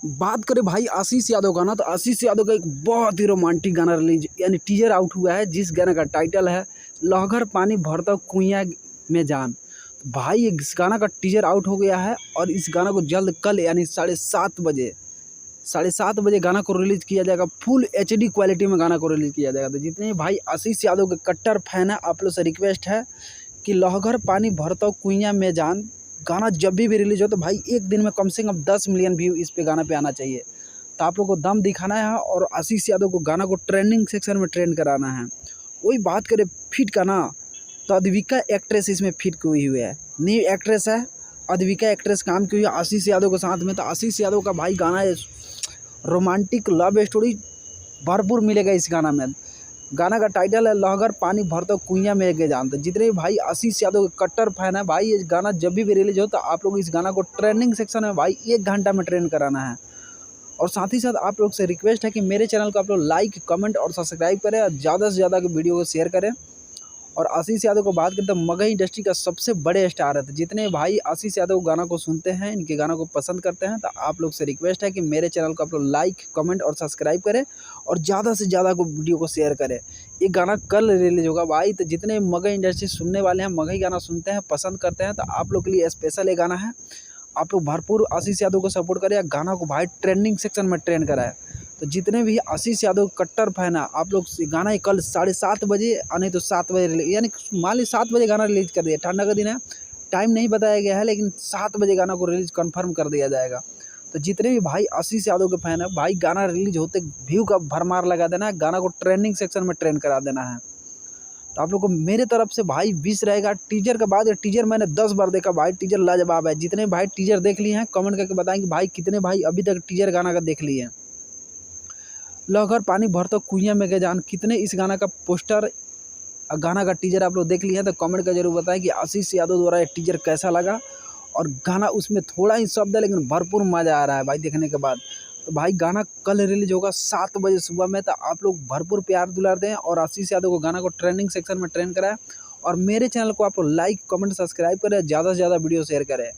बात करें भाई आशीष यादव का ना, तो आशीष यादव का एक बहुत ही रोमांटिक गाना रिलीज यानी टीजर आउट हुआ है, जिस गाने का टाइटल है लहगर पानी भरता कुइयाँ में जान। तो भाई इस गाना का टीजर आउट हो गया है और इस गाना को जल्द कल यानी 7:30 बजे गाना को रिलीज़ किया जाएगा। फुल HD क्वालिटी में गाना को रिलीज़ किया जाएगा। तो जितने भाई आशीष यादव के कट्टर फैन है, आप लोग से रिक्वेस्ट है कि लहगर पानी भरता कुइयाँ में जान गाना जब भी रिलीज हो तो भाई एक दिन में कम से कम 10 मिलियन व्यू इस पे गाना पे आना चाहिए। तो आप लोग को दम दिखाना है और आशीष यादव को गाना को ट्रेंडिंग सेक्शन में ट्रेंड कराना है। वही बात करें फिट का ना, तो अद्विका एक्ट्रेस इसमें फिट हुई हुई है, न्यू एक्ट्रेस है अद्विका एक्ट्रेस काम की हुई है आशीष यादव के साथ में। तो आशीष यादव का भाई गाना है रोमांटिक लव स्टोरी भरपूर मिलेगा इस गाना में। गाना का टाइटल है लहगर पानी भरता कुइयाँ में के जान। तो जितने भी भाई आशीष यादव के कट्टर फैन है भाई, ये गाना जब भी रिलीज हो तो आप लोग इस गाना को ट्रेंडिंग सेक्शन में भाई 1 घंटा में ट्रेंड कराना है। और साथ ही साथ आप लोग से रिक्वेस्ट है कि मेरे चैनल को आप लोग लाइक कमेंट और सब्सक्राइब करें और ज़्यादा से ज़्यादा वीडियो को शेयर करें। और आशीष यादव को बात करें तो मगही इंडस्ट्री का सबसे बड़े स्टार है। तो जितने भाई आशीष यादव गाना को सुनते हैं, इनके गानों को पसंद करते हैं, तो आप लोग से रिक्वेस्ट है कि मेरे चैनल को आप लोग लाइक कमेंट और सब्सक्राइब करें और ज़्यादा से ज़्यादा को वीडियो को शेयर करें। ये गाना कल रिलीज होगा भाई। तो जितने मगही इंडस्ट्री सुनने वाले हैं, मगही गाना सुनते हैं, पसंद करते हैं, तो आप लोग के लिए स्पेशल ये गाना है। आप लोग भरपूर आशीष यादव को सपोर्ट करें, गाना को भाई ट्रेंडिंग सेक्शन में ट्रेंड कराए। तो जितने भी आशीष यादव कट्टर फैन है, आप लोग गाना ही कल 7:30 बजे नहीं तो 7 बजे यानी मान ली 7 बजे गाना रिलीज कर दिया। ठंडा का दिन है, टाइम नहीं बताया गया है, लेकिन 7 बजे गाना को रिलीज कंफर्म कर दिया जाएगा। तो जितने भी भाई आशीष यादव के फैन है भाई, गाना रिलीज होते व्यू का भरमार लगा देना है, गाना को ट्रेंडिंग सेक्शन में ट्रेंड करा देना है। तो आप लोग को मेरे तरफ से भाई विश रहेगा। टीजर के बाद टीजर मैंने 10 बार देखा भाई, टीजर लाजवाब है। जितने भाई टीजर देख लिए हैं कमेंट करके बताएंगे भाई कितने भाई अभी तक टीजर गाना का देख लिए हैं। लहगर पानी भरता कुइयाँ में के जान, कितने इस गाना का पोस्टर गाना का टीजर आप लोग देख लिए हैं, तो कमेंट का जरूर बताएं कि आशीष यादव द्वारा ये टीजर कैसा लगा। और गाना उसमें थोड़ा ही शब्द है लेकिन भरपूर मज़ा आ रहा है भाई देखने के बाद। तो भाई गाना कल रिलीज होगा 7 बजे सुबह में। तो आप लोग भरपूर प्यार दुलार दें और आशीष यादव को गाना को ट्रेंडिंग सेक्शन में ट्रेंड कराएं। और मेरे चैनल को आप लोग लाइक कमेंट सब्सक्राइब करें, ज़्यादा से ज़्यादा वीडियो शेयर करें।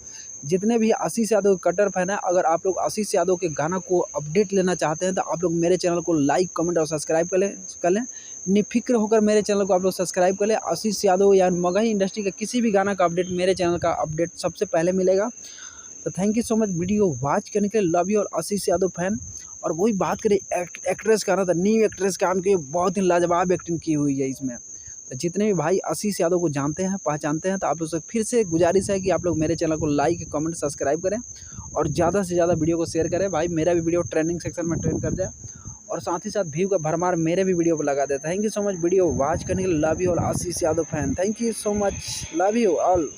जितने भी आशीष यादव के कट्टर फैन है, अगर आप लोग आशीष यादव के गाना को अपडेट लेना चाहते हैं तो आप लोग मेरे चैनल को लाइक कमेंट और सब्सक्राइब कर लें। निफिक्र होकर मेरे चैनल को आप लोग सब्सक्राइब कर लें। आशीष यादव या मगही इंडस्ट्री का किसी भी गाना का अपडेट मेरे चैनल का अपडेट सबसे पहले मिलेगा। तो thank you so much video watch करने के लिए, लव यू और आशीष यादव फैन। और वही बात करें एक्ट्रेस का ना, तो न्यू एक्ट्रेस काम की बहुत ही लाजवाब एक्टिंग की हुई है इसमें। तो जितने भी भाई आशीष यादव को जानते हैं पहचानते हैं, तो आप लोग से फिर से गुजारिश है कि आप लोग मेरे चैनल को लाइक कमेंट सब्सक्राइब करें और ज़्यादा से ज़्यादा वीडियो को शेयर करें भाई, मेरा भी वीडियो ट्रेंडिंग सेक्शन में ट्रेंड कर जाए। और साथ ही साथ व्यू का भरमार मेरे भी वीडियो पर लगा दें। Thank you so much video watch करने के लिए, लव यू और Ashish Yadav fan. Thank you so much, love you all.